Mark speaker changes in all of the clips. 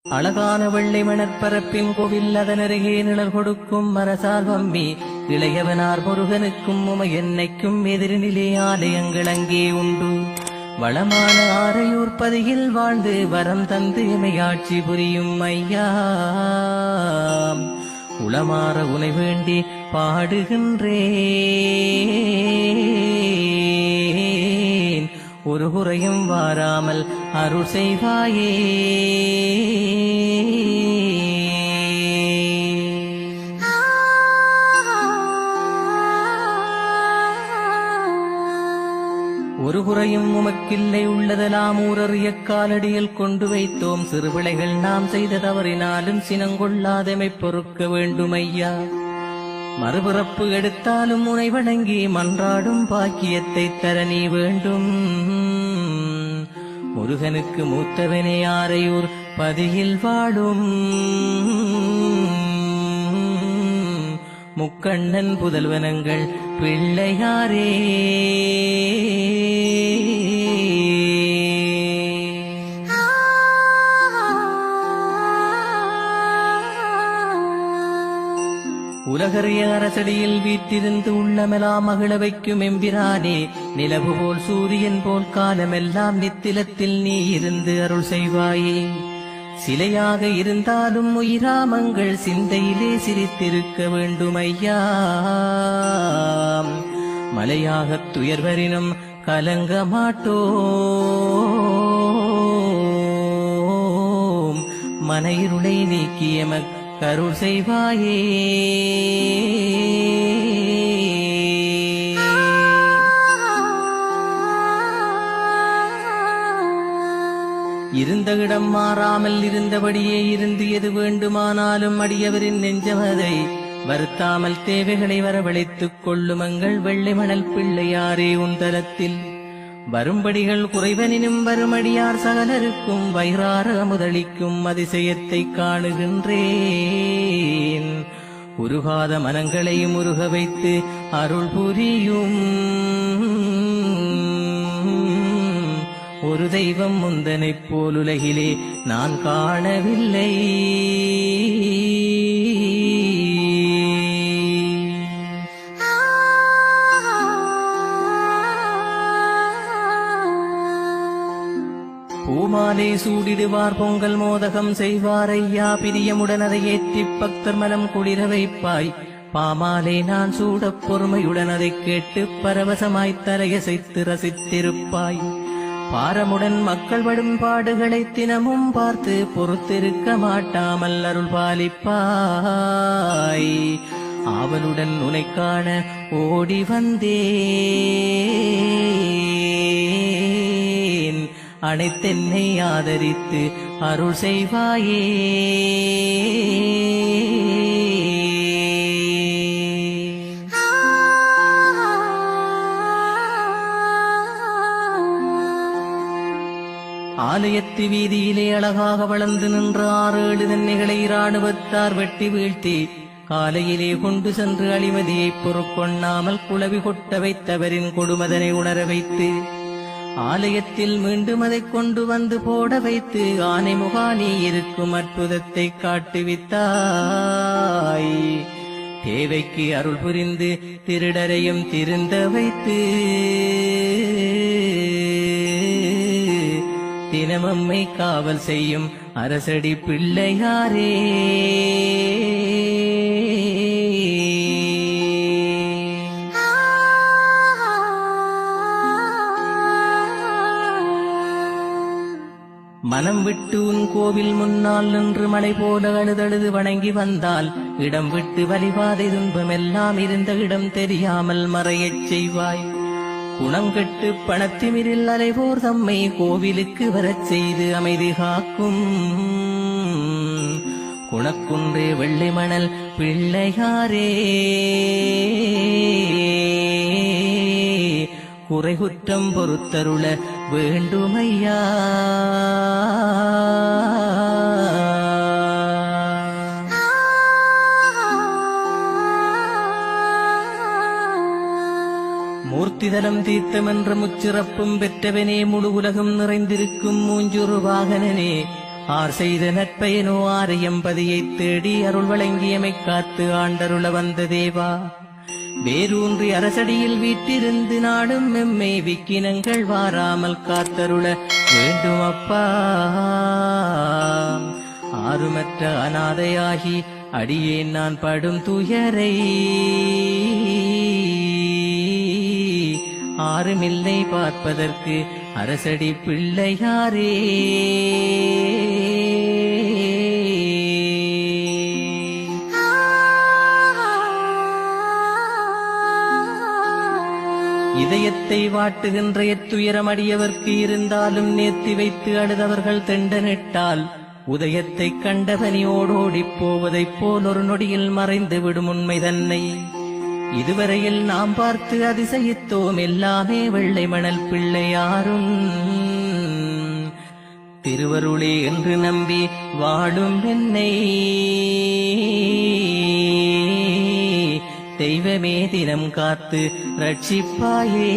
Speaker 1: அழகான வெள்ளை மணற்பரப்பின் கோவில் அதனருகே நிழல் கொடுக்கும் மரசால் வம்பி இளையவனார் முருகனுக்கும் உமையன்னைக்கும் எதிரினிலே ஆலயங்கள் அங்கே உண்டு. வளமான ஆரையூர் பதியில் வாழ்ந்து வரம் தந்து எமையாட்சி புரியும் ஐயா, உளமாற உனை வேண்டி பாடுகின்றேன், ஒரு குறையும் வாராமல் அருள் செய்வாயே. ஒரு குறையும் உமக்கில்லை, உள்ளதெல்லாம் ஊரறிய காலடியில் கொண்டு வைத்தோம். சிறுபிளைகள் நாம் செய்த தவறினாலும் சினங்கொள்ளாதமை பொறுக்க வேண்டும் ஐயா. மறுபிறப்பு எடுத்தாலும் உனை வணங்கி மன்றாடும் பாக்கியத்தை தர நீ வேண்டும். முருகனுக்கு மூத்தவனே ஆரையூர் பதியில் வாழும் முக்கண்ணன் புதல்வனங்கள் பிள்ளையாரே. உலகறிய அரசடியில் வீட்டிருந்து உள்ளமெல்லாம் மகிழ வைக்கும் எம்பிரானே, நிலவு போல் சூரியன் போல் காலமெல்லாம் நித்திலத்தில் நீ இருந்து அருள் செய்வாயே. சிலையாக இருந்தாலும் உயிராமங்கள் சிந்தையிலே சிரித்திருக்க வேண்டும் ஐயா. மலையாகத் துயர்வரினும் கலங்க மாட்டோம், மனையிருளை நீக்கியமக் கருள் செய்வாயே. இருந்த இடம் மாறாமல் இருந்தபடியே இருந்து எது வேண்டுமானாலும் அடியவரின் நெஞ்சமதை வருத்தாமல் தேவைகளை வரவழைத்துக் கொள்ளுமங்கள் வெள்ளை மணல் பிள்ளையாரே. உந்தலத்தில் வரும்படிகள் குறைவனினும் வருமடியார் சகலருக்கும் வயிறார முதலிக்கும் அதிசயத்தை காணுகின்றேன். உருகாத மனங்களையும் உருக வைத்து அருள் புரியும் ஒரு தெய்வம் முந்தனைப் போல் உலகிலே நான் காணவில்லை. பூமாலை சூடிடுவார், பொங்கல் மோதகம் செய்வார் ஐயா. பிரியமுடன் அதை ஏற்றிப் பக்தர் மனம் குளிர வைப்பாய். பாமாலை நான் சூடப் பொறுமையுடன் அதை கேட்டு பரவசமாய்த் தலையசைத்து ரசித்திருப்பாய். பாரமுடன் மக்கள் படும் பாடுகளை தினமும் பார்த்து பொறுத்திருக்க மாட்டாமல் அருள் பாலிப்பாய். ஆவலுடன் உனை காண ஓடி வந்தேன், அனைத்தென்னை ஆதரித்து அருள் செய்வாயே. ஆலயத்து வீதியிலே அழகாக வளர்ந்து நின்ற 6-7 தென்னைகளை இராணுவத்தார் வெட்டி வீழ்த்தி காலையிலே கொண்டு சென்று அழிமதியை பொறுக்கொண்ணாமல் குளவி கொட்ட வைத்தவரின் கொடுமதனை உணர வைத்து ஆலயத்தில் மீண்டும் அதை கொண்டு வந்து போட வைத்து ஆனை முகானி இருக்கும் அற்புதத்தை காட்டுவித்தாய். தேவைக்கு அருள் புரிந்து திருடரையும் திருந்த வைத்து தினமம்மை காவல் செய்யும் அரசடி பிள்ளையாரே. மனம் விட்டு உன் கோவில் முன்னால் நின்று மலை போல அழுதழுது வணங்கி வந்தால் இடம் விட்டு வழிபாதை துன்பமெல்லாம் இருந்த இடம் தெரியாமல் மறையச் செய்வாய். குணங்கெட்டு பணத்திமிரில் அலைவோர் தம்மை கோவிலுக்கு வரச் செய்து அமைதி காக்கும் குணக்குன்றே வெள்ளை மணல் பிள்ளையாரே. குறைகுற்றம் பொறுத்தருள வேண்டுமையா. மூர்த்திதலம் தீர்த்தமென்ற முச்சிறப்பும் பெற்றவனே, முழு உலகம் நிறைந்திருக்கும் மூஞ்சுரு வாகனனே, ஆர் செய்த நற்பயனோ ஆரையம்பதியைத் தேடி அருள் வழங்கியமைக் காத்து ஆண்டருள வந்த தேவா, வேரூன்றி அரசடியில் வீற்றிருந்து நாடும் எம்மை விக்கினங்கள் வாராமல் காத்தருள வேண்டும் அப்பா. ஆறுமற்ற அநாதையாகி அடியேன் நான் படும் துயரை ஆறுமில்லை பார்ப்பதற்கு அரசடி பிள்ளையாரே. இதயத்தை வாட்டுகின்ற எத்துயரமடியவர்க்கு இருந்தாலும் நேர்த்தி வைத்து அழுதவர்கள் தெண்டனிட்டால் உதயத்தை கண்டபனியோடோடிப் போவதைப் போல் ஒரு நொடியில் மறைந்து விடும் உண்மை தன்னை இதுவரையில் நாம் பார்த்து அதிசயித்தோம். எல்லாமே வெள்ளை மணல் பிள்ளையாரும் திருவருளே என்று நம்பி வாழும் என்னை தெய்வமே தினம் காத்து ரட்சிப்பாயே.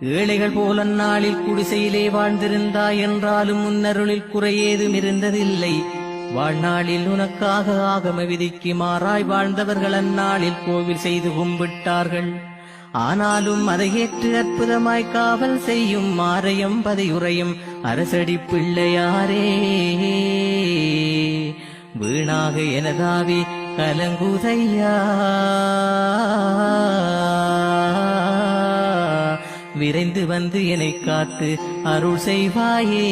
Speaker 1: ஏழைகள் போல அந்நாளில் குடிசையிலே வாழ்ந்திருந்தாய் என்றாலும் முன்னருளில் குறையேதும் இருந்ததில்லை. வாழ்நாளில் உனக்காக ஆகம விதிக்கு மாறாய் வாழ்ந்தவர்கள் அந்நாளில் கோவில் செய்து கும்பிட்டார்கள். ஆனாலும் அதை ஏற்று அற்புதமாய் காவல் செய்யும் மாரையம் பதியுறையும் அரசடி பிள்ளையாரே. வீணாக எனதாவி கலங்குதையா, விரைந்து வந்து என்னை காத்து அருள் செய்வாயே.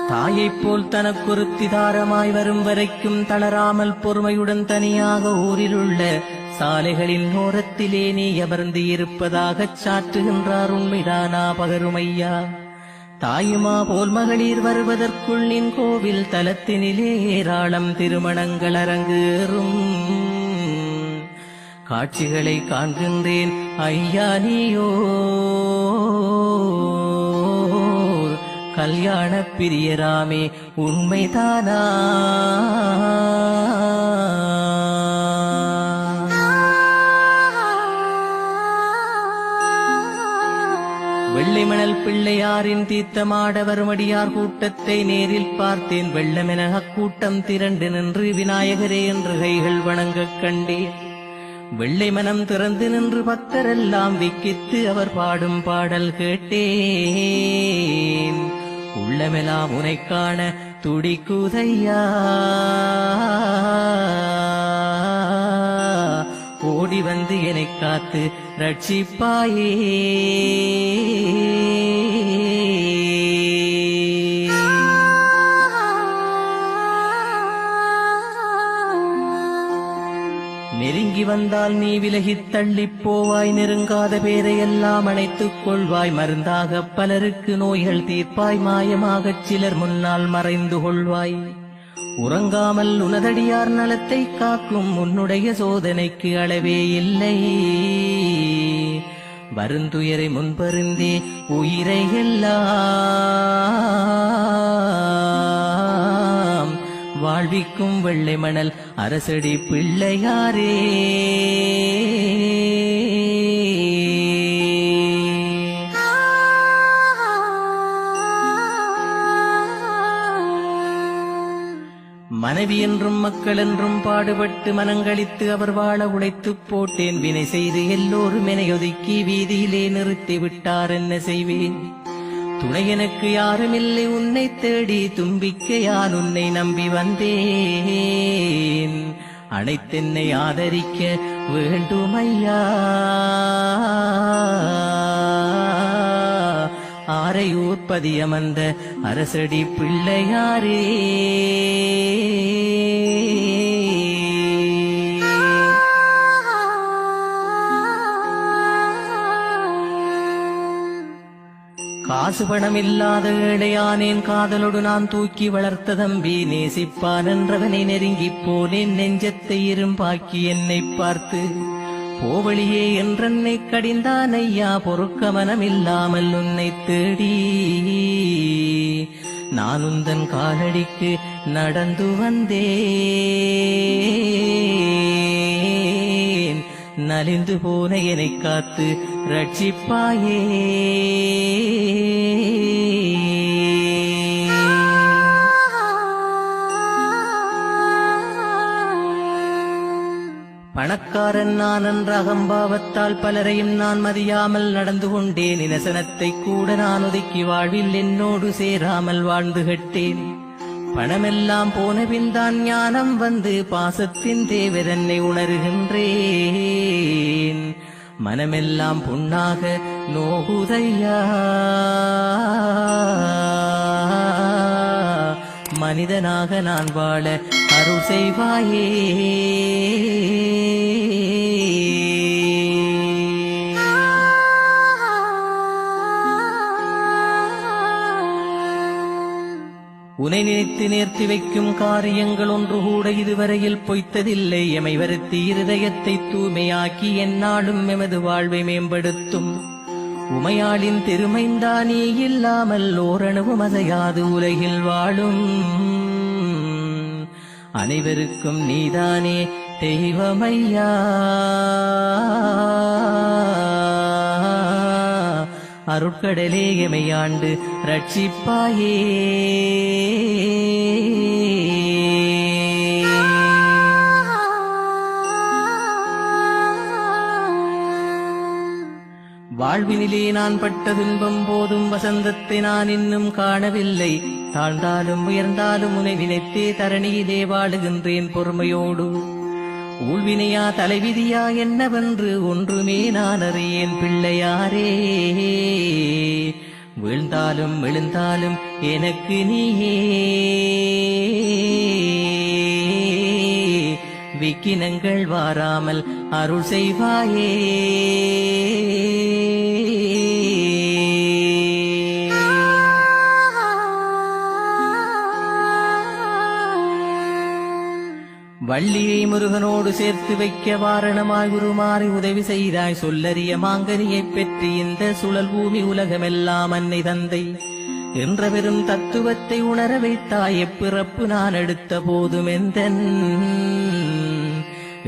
Speaker 1: தாயைப் போல் தனக்கொருத்தி தாரமாய் வரும் வரைக்கும் தளராமல் பொறுமையுடன் தனியாக ஊரிலுள்ள சாலைகளின் ஓரத்திலே நீ அமர்ந்து இருப்பதாகச் சாற்றுகின்றார். உண்மைதானா பகருமையா? தாயுமா போல் மகளிர் வருவதற்குள் நின் கோவில் தலத்தினிலே ஏராளம் திருமணங்கள் அரங்கேறும் காட்சிகளை காண்கின்றேன் ஐயா. நீயோ கல்யாண பிரியராமே, உண்மைதானா? வெள்ளை மணல் பிள்ளையாரின் தீர்த்தமாட வருமடியார் கூட்டத்தை நேரில் பார்த்தேன். வெள்ளமென அக்கூட்டம் திரண்டு நின்று விநாயகரே என்று கைகள் வணங்கக் கண்டேன். வெள்ளை மனம் திறந்து நின்று பக்தரெல்லாம் விக்கித்து அவர் பாடும் பாடல் கேட்டேன். உள்ளமெல்லாம் உனைக் காண துடிக்குதையா, ஓடி வந்து என்னைக் காத்து ரட்சிப்பாயே. நெருங்கி வந்தால் நீ விலகித் தள்ளிப் போவாய். நெருங்காத பேரையெல்லாம் அணைத்துக் கொள்வாய். மருந்தாக பலருக்கு நோய்கள் தீர்ப்பாய். மாயமாகச் சிலர் முன்னால் மறைந்து கொள்வாய். உறங்காமல் உனதடியார் நலத்தை காக்கும் உன்னுடைய சோதனைக்கு அளவே இல்லை. வருந்துயரை முன்பருந்தே உயிரை எல்லாம் வாழ்விக்கும் வெள்ளை மணல் அரசடி பிள்ளையாரே. மனைவி என்றும் மக்கள் என்றும் பாடுபட்டு மனங்களித்து அவர் வாழ உழைத்துப் போட்டேன். வினை செய்து எல்லோரும் என்னை ஒதுக்கி வீதியிலே நிறுத்தி விட்டார். என்ன செய்வேன்? துணை எனக்கு யாருமில்லை. உன்னை தேடி தும்பிக்க யான் உன்னை நம்பி வந்தேன். அனைத்தென்னை ஆதரிக்க வேண்டுமையா. ஆரையூர் பதியமர்ந்த அரசடி பிள்ளையாரே. காசு பணம் இல்லாத ஏழையானேன். காதலோடு நான் தூக்கி வளர்த்த தம்பி நேசிப்பான் என்றவனை நெருங்கிப் போனேன். நெஞ்சத்தை இரும்பாக்கி என்னை பார்த்து போவழியே என்றென்னை கடிந்தான் ஐயா, பொறுக்க மனமில்லாமல் உன்னை தேடி நான் உந்தன் காலடிக்கு நடந்து வந்தேன். நலிந்து போன என்னை காத்து ரட்சிப்பாயே. பணக்காரன் நான் என்ற அகம்பாவத்தால் பலரையும் நான் மதியாமல் நடந்து கொண்டேன். இனசனத்தை கூட நான் ஒதுக்கி வாழ்வில் என்னோடு சேராமல் வாழ்ந்து கட்டேன். பணமெல்லாம் போன பின்தான் ஞானம் வந்து பாசத்தின் தேவதன்னை உணர்கின்றேன். மனமெல்லாம் புண்ணாக நோகுதையா, மனிதனாக நான் வாழ அருள் செய்வாயே. உனை நினைத்து நேர்த்தி வைக்கும் காரியங்கள் ஒன்று கூட இதுவரையில் பொய்த்ததில்லை. எமை வருத்தி இருதயத்தை தூய்மையாக்கி எந்நாளும் எமது வாழ்வை மேம்படுத்தும் உமையாளின் திருமைந்தானே இல்லாமல் ஓரணுவும் அசையாது உலகில் வாழும் அனைவருக்கும் நீதானே தெய்வமையா. அருட்கடலே எமையாண்டு ரட்சிப்பாயே. வாழ்வினிலே நான் பட்ட துன்பம் போதும் வசந்தத்தை நான் இன்னும் காணவில்லை. தாழ்ந்தாலும் உயர்ந்தாலும் உனை நினைத்தே தரணியிலே வாழுகின்றேன் பொறுமையோடு. ஊழ்வினையா தலைவிதியா என்னவென்று ஒன்றுமே நான் அறியேன் பிள்ளையாரே. வீழ்ந்தாலும் விழுந்தாலும் எனக்கு நீயே, விக்கினங்கள் வாராமல் அருள் செய்வாயே. வள்ளியை முருகனோடு சேர்த்து வைக்க வாரணமாய் உருமாறி உதவி செய்தாய். சொல்லறிய மாங்கனியைப் பெற்று இந்த சுழல் பூமி உலகமெல்லாம் அன்னை தந்தை என்ற பெரும் தத்துவத்தை உணர வைத்தாய். எப்பிறப்பு நான் எடுத்த போதும் எந்தன்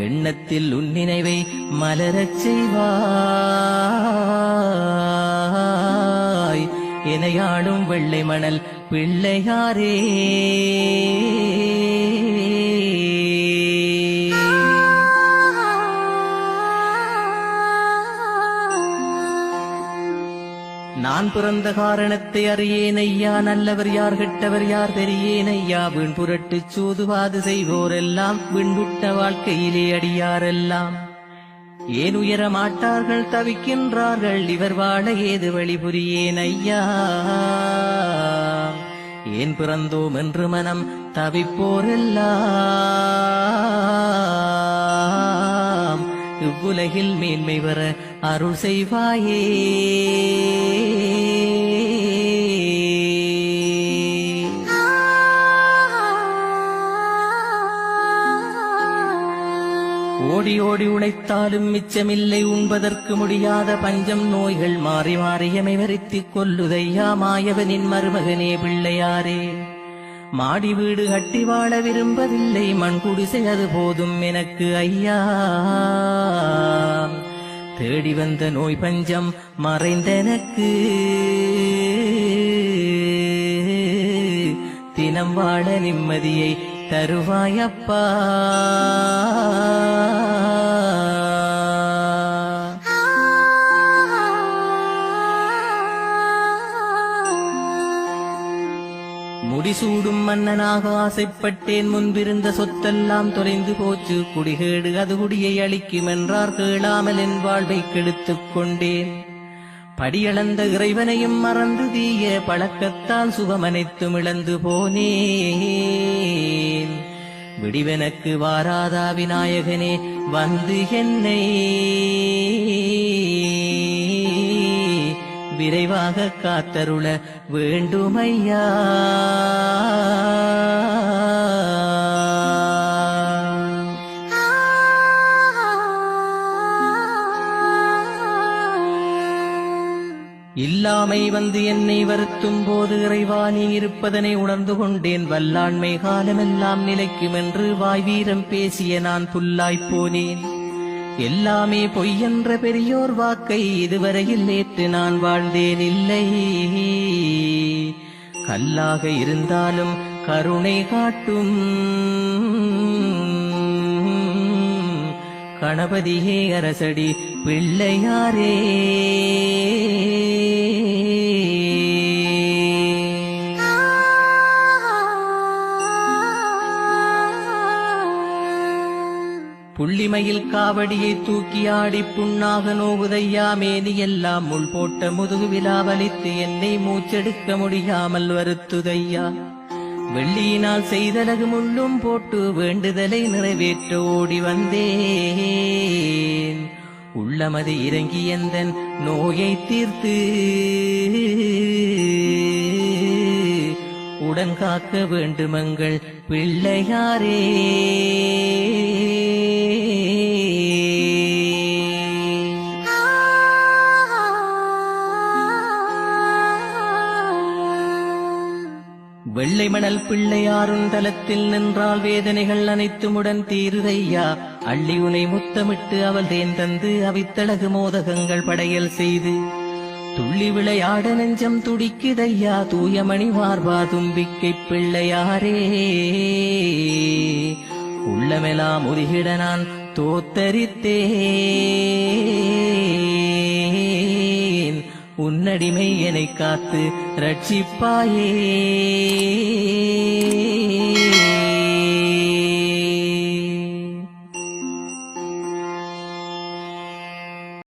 Speaker 1: எண்ணத்தில் உன் நினைவை மலரச் செய்வாய். எனையாடும் வெள்ளை மணல் பிள்ளையாரே. நான் பிறந்த காரணத்தை அறியேன் ஐயா, நல்லவர் யார் கெட்டவர் யார் தெரியேன் ஐயா. வீண் புரட்டு சூதுவாது செய்வோரெல்லாம் விண்புட்ட வாழ்க்கையிலே அடியாரெல்லாம் ஏன் உயர மாட்டார்கள் தவிக்கின்றார்கள். இவர் வாழ ஏது வழி புரியேன் ஐயா. ஏன் பிறந்தோம் என்று மனம் தவிப்போரெல்லாம் இவ்வுலகில் மேன்மை வர அருள் செய்வாயே. ஓடி ஓடி உழைத்தாலும் மிச்சமில்லை, உண்பதற்கு முடியாத பஞ்சம் நோய்கள் மாறி மாறியமை வருத்திக் கொல்லுதையா. மாயவனின் மருமகனே பிள்ளையாரே, மாடி வீடு கட்டி வாழ விரும்பவில்லை, மண் குடிசை அது போதும் எனக்கு ஐயா. தேடி வந்த நோய் பஞ்சம் மறைந்தனக்கு, தினம் வாழ நிம்மதியை தருவாயப்பா. முடிசூடும் மன்னனாக ஆசைப்பட்டேன், முன்பிருந்த சொத்தெல்லாம் தொலைந்து போச்சு. குடிகேடு அது குடியை அளிக்கும் என்றார், கேளாமல் என் வாழ்வை கெடுத்துக் கொண்டேன். படியளந்த இறைவனையும் மறந்து தீய பழக்கத்தால் சுகமனைத்தும் இழந்து போனேன். விடிவெனக்கு வாராதா விநாயகனே, வந்து என்னை விரைவாக காத்தருள வேண்டுமையா. இல்லாமை வந்து என்னை வருத்தும் போது இறைவா நீ இருப்பதனை உணர்ந்து கொண்டேன். வல்லாண்மை காலமெல்லாம் நிலைக்கும் என்று வாய் வீரம் பேசிய நான் புல்லாய்ப் போனேன். எல்லாமே பொய்யென்ற பெரியோர் வாக்கை இதுவரையில் ஏற்று நான் வாழ்ந்தேன் இல்லை. கல்லாக இருந்தாலும் கருணை காட்டும் கணபதியே அரசடி பிள்ளையாரே. புள்ளிமையில் காவடியை தூக்கி ஆடி புண்ணாக நோகுதையா. மேனி எல்லாம் முள் போட்ட முதுகு விழாவலித்து என்னை மூச்செடுக்க முடியாமல் வருத்துதையா. வெள்ளியினால் செய்தலகு முள்ளும் போட்டு வேண்டுதலை நிறைவேற்ற ஓடி வந்தேன். உள்ளமது இறங்கி எந்தன் நோயை தீர்த்து உடன் காக்க வேண்டுமங்கள் பிள்ளையாரே. வெள்ளை மணல் பிள்ளையாருன் தலத்தில் நின்றால் வேதனைகள் அனைத்துமுடன் தீருதையா. அள்ளி உனை முத்தமிட்டு அவள் தேன் தந்து அவித்தழகு மோதகங்கள் படையல் செய்து துள்ளி விளையாட நெஞ்சம் துடிக்குதையா. தூயமணி மார்பா தும்பிக்கை பிள்ளையாரே. உள்ளமெல்லாம் உருகிட நான் தோத்தரித்தேன். உன்னடிமை என்னை காத்து ரட்சிப்பாயே.